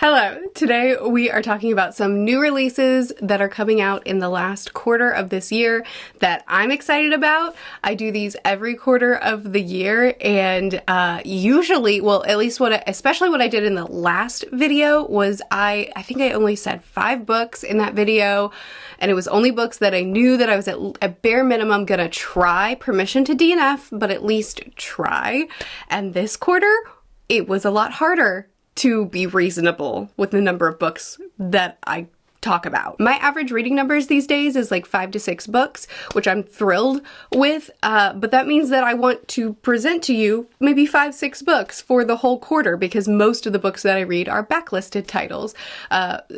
Hello! Today we are talking about some new releases that are coming out in the last quarter of this year that I'm excited about. I do these every quarter of the year, and usually, well, at least especially what I did in the last video was I think I only said 5 books in that video, and it was only books that I knew that I was at bare minimum gonna try, permission to DNF, but at least try. And this quarter, it was a lot harder to be reasonable with the number of books that I talk about. My average reading numbers these days is like 5 to 6 books, which I'm thrilled with, but that means that I want to present to you maybe 5-6 books for the whole quarter, because most of the books that I read are backlisted titles.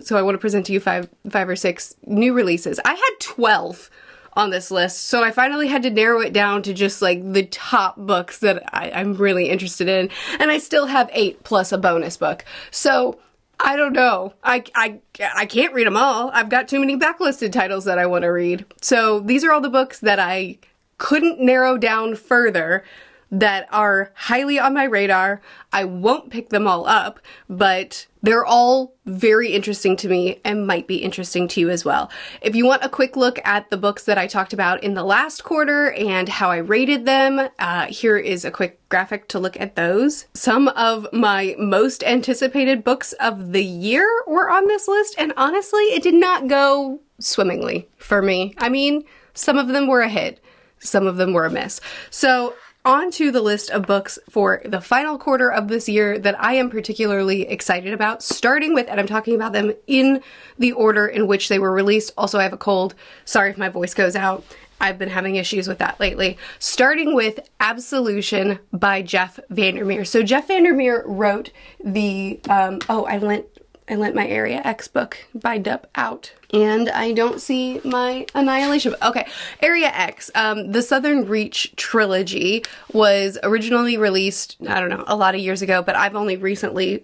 So I want to present to you 5 or 6 new releases. I had 12 on this list, so I finally had to narrow it down to just like the top books that I'm really interested in, and I still have 8 plus a bonus book. So I don't know. I can't read them all. I've got too many backlisted titles that I want to read. So these are all the books that I couldn't narrow down further that are highly on my radar. I won't pick them all up, but they're all very interesting to me and might be interesting to you as well. If you want a quick look at the books that I talked about in the last quarter and how I rated them, here is a quick graphic to look at those. Some of my most anticipated books of the year were on this list, and honestly, it did not go swimmingly for me. I mean, some of them were a hit, some of them were a miss. So on to the list of books for the final quarter of this year that I am particularly excited about, starting with, and I'm talking about them in the order in which they were released. Also, I have a cold. Sorry if my voice goes out. I've been having issues with that lately. Starting with Absolution by Jeff VanderMeer. So Jeff VanderMeer wrote the, I lent my Area X book by Dup out, and I don't see my Annihilation book. Okay, Area X, the Southern Reach trilogy was originally released, I don't know, a lot of years ago, but I've only recently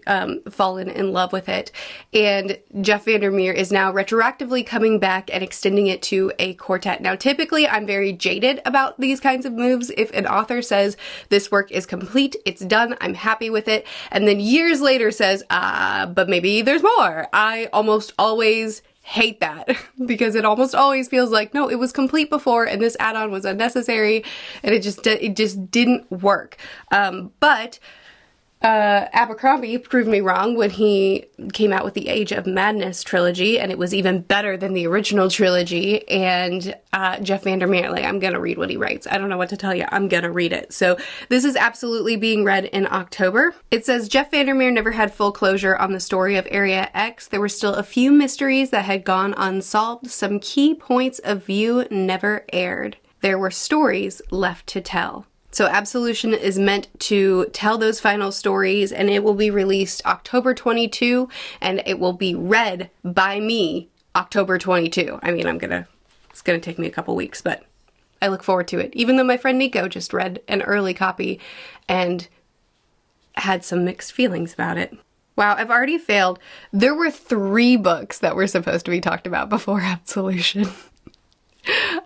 fallen in love with it. And Jeff VanderMeer is now retroactively coming back and extending it to a quartet. Now, typically, I'm very jaded about these kinds of moves. If an author says, this work is complete, it's done, I'm happy with it, and then years later says, but maybe there's more, I almost always hate that, because it almost always feels like, no, it was complete before and this add-on was unnecessary, and it just didn't work. But Abercrombie proved me wrong when he came out with the Age of Madness trilogy, and it was even better than the original trilogy. And Jeff VanderMeer, like, I'm gonna read what he writes. I don't know what to tell you. I'm gonna read it. So this is absolutely being read in October. It says, Jeff VanderMeer never had full closure on the story of Area X. There were still a few mysteries that had gone unsolved. Some key points of view never aired. There were stories left to tell. So Absolution is meant to tell those final stories, and it will be released October 22, and it will be read by me October 22. I mean, it's gonna take me a couple weeks, but I look forward to it. Even though my friend Nico just read an early copy and had some mixed feelings about it. Wow, I've already failed. There were 3 books that were supposed to be talked about before Absolution.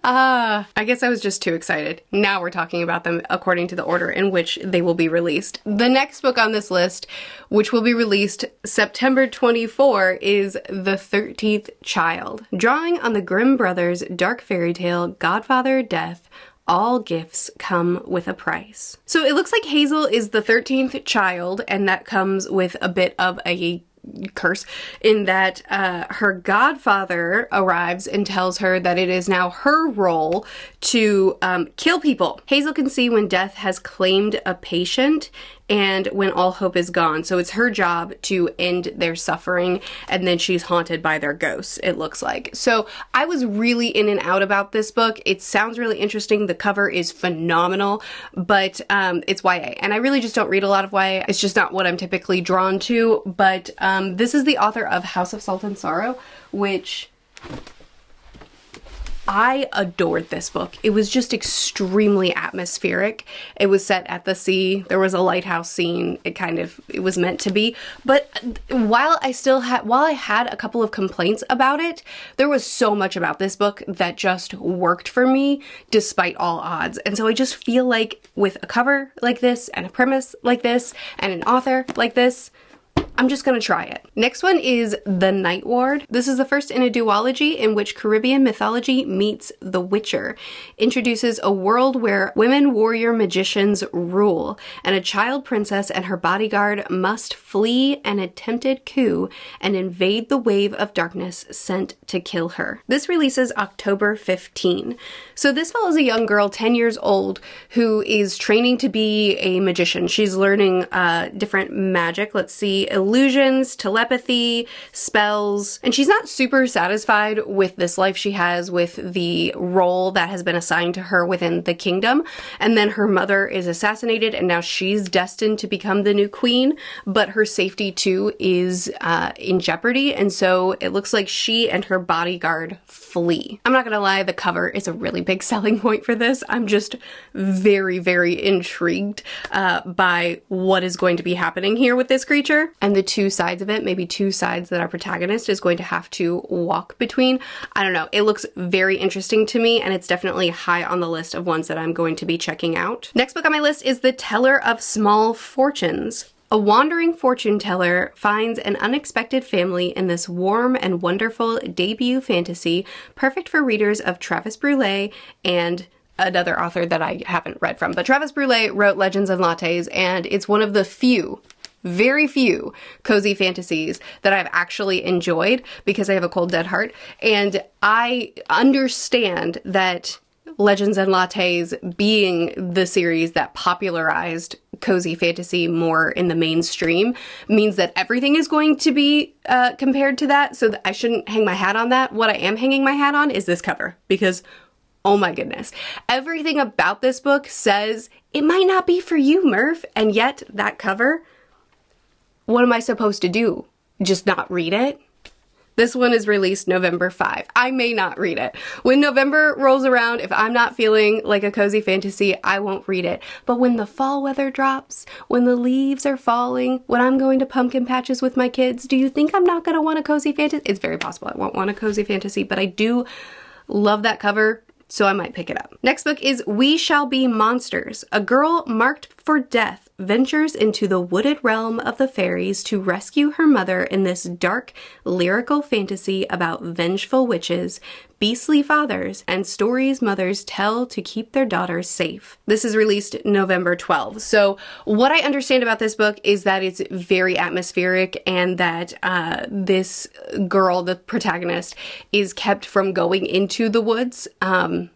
I guess I was just too excited. Now we're talking about them according to the order in which they will be released. The next book on this list, which will be released September 24, is The 13th Child. Drawing on the Grimm brothers' dark fairy tale, Godfather Death, all gifts come with a price. So it looks like Hazel is the 13th child, and that comes with a bit of a curse in that her godfather arrives and tells her that it is now her role to kill people. Hazel can see when death has claimed a patient and when all hope is gone. So it's her job to end their suffering, and then she's haunted by their ghosts, it looks like. So I was really in and out about this book. It sounds really interesting. The cover is phenomenal, but it's YA, and I really just don't read a lot of YA. It's just not what I'm typically drawn to, but this is the author of House of Salt and Sorrow, which I adored this book. It was just extremely atmospheric. It was set at the sea. There was a lighthouse scene. It was meant to be. But while I had a couple of complaints about it, there was so much about this book that just worked for me despite all odds. And so I just feel like with a cover like this and a premise like this and an author like this, I'm just gonna try it. Next one is The Nightward. This is the first in a duology in which Caribbean mythology meets The Witcher. Introduces a world where women warrior magicians rule, and a child princess and her bodyguard must flee an attempted coup and invade the wave of darkness sent to kill her. This releases October 15. So this follows a young girl 10 years old who is training to be a magician. She's learning different magic. Let's see, illusions, telepathy, spells, and she's not super satisfied with this life she has with the role that has been assigned to her within the kingdom. And then her mother is assassinated and now she's destined to become the new queen, but her safety too is in jeopardy. And so it looks like she and her bodyguard flee. I'm not gonna lie, the cover is a really big selling point for this. I'm just very, very intrigued by what is going to be happening here with this creature and the two sides of it, maybe two sides that our protagonist is going to have to walk between. I don't know. It looks very interesting to me and it's definitely high on the list of ones that I'm going to be checking out. Next book on my list is The Teller of Small Fortunes. A wandering fortune teller finds an unexpected family in this warm and wonderful debut fantasy, perfect for readers of Travis Brulé and another author that I haven't read from. But Travis Brulé wrote Legends and Lattes, and it's one of the few, very few cozy fantasies that I've actually enjoyed because I have a cold, dead heart. And I understand that Legends and Lattes being the series that popularized cozy fantasy more in the mainstream means that everything is going to be compared to that, so that I shouldn't hang my hat on that. What I am hanging my hat on is this cover, because oh my goodness, everything about this book says it might not be for you, Murph, and yet that cover, what am I supposed to do? Just not read it? This one is released November 5. I may not read it. When November rolls around, if I'm not feeling like a cozy fantasy, I won't read it. But when the fall weather drops, when the leaves are falling, when I'm going to pumpkin patches with my kids, do you think I'm not going to want a cozy fantasy? It's very possible I won't want a cozy fantasy, but I do love that cover, so I might pick it up. Next book is We Shall Be Monsters. A girl marked for death ventures into the wooded realm of the fairies to rescue her mother in this dark, lyrical fantasy about vengeful witches, beastly fathers, and stories mothers tell to keep their daughters safe. This is released November 12. So what I understand about this book is that it's very atmospheric and that this girl, the protagonist, is kept from going into the woods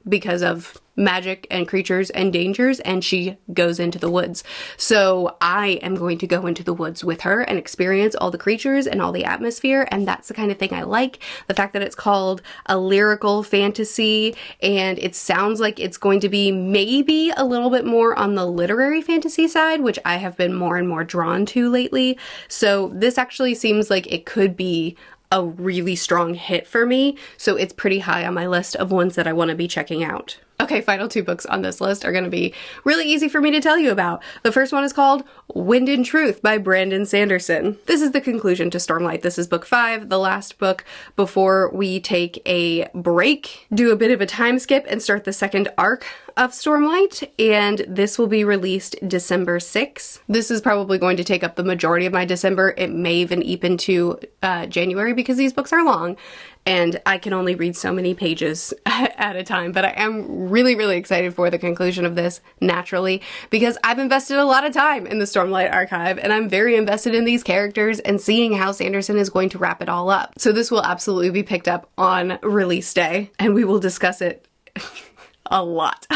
because of magic and creatures and dangers, and she goes into the woods. So I am going to go into the woods with her and experience all the creatures and all the atmosphere, and that's the kind of thing I like. The fact that it's called a lyrical fantasy and it sounds like it's going to be maybe a little bit more on the literary fantasy side, which I have been more and more drawn to lately. So this actually seems like it could be a really strong hit for me, so it's pretty high on my list of ones that I want to be checking out. Okay, final two books on this list are going to be really easy for me to tell you about. The first one is called Wind and Truth by Brandon Sanderson. This is the conclusion to Stormlight. This is book 5, the last book before we take a break, do a bit of a time skip, and start the second arc of Stormlight, and this will be released December 6th. This is probably going to take up the majority of my December. It may even eep into January because these books are long, and I can only read so many pages at a time, but I am really, really excited for the conclusion of this naturally because I've invested a lot of time in the Stormlight archive and I'm very invested in these characters and seeing how Sanderson is going to wrap it all up. So this will absolutely be picked up on release day and we will discuss it a lot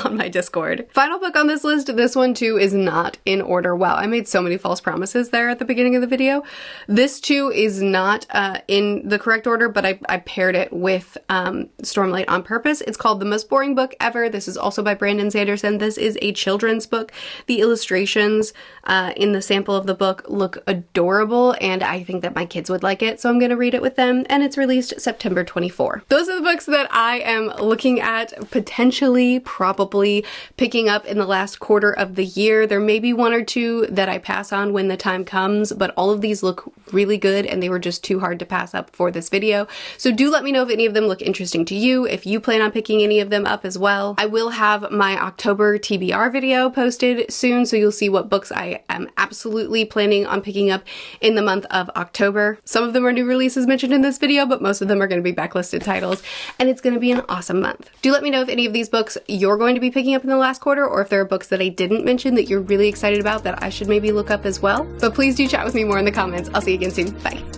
on my Discord. Final book on this list, this one too is not in order. Wow, I made so many false promises there at the beginning of the video. This too is not in the correct order, but I paired it with Stormlight on purpose. It's called The Most Boring Book Ever. This is also by Brandon Sanderson. This is a children's book. The illustrations in the sample of the book look adorable and I think that my kids would like it, so I'm gonna read it with them, and it's released September 24. Those are the books that I am looking at potentially probably probably picking up in the last quarter of the year. There may be one or two that I pass on when the time comes, but all of these look really good and they were just too hard to pass up for this video. So do let me know if any of them look interesting to you, if you plan on picking any of them up as well. I will have my October TBR video posted soon, so you'll see what books I am absolutely planning on picking up in the month of October. Some of them are new releases mentioned in this video, but most of them are going to be backlisted titles, and it's going to be an awesome month. Do let me know if any of these books you're going to be picking up in the last quarter, or if there are books that I didn't mention that you're really excited about that I should maybe look up as well. But please do chat with me more in the comments. I'll see you again soon. Bye.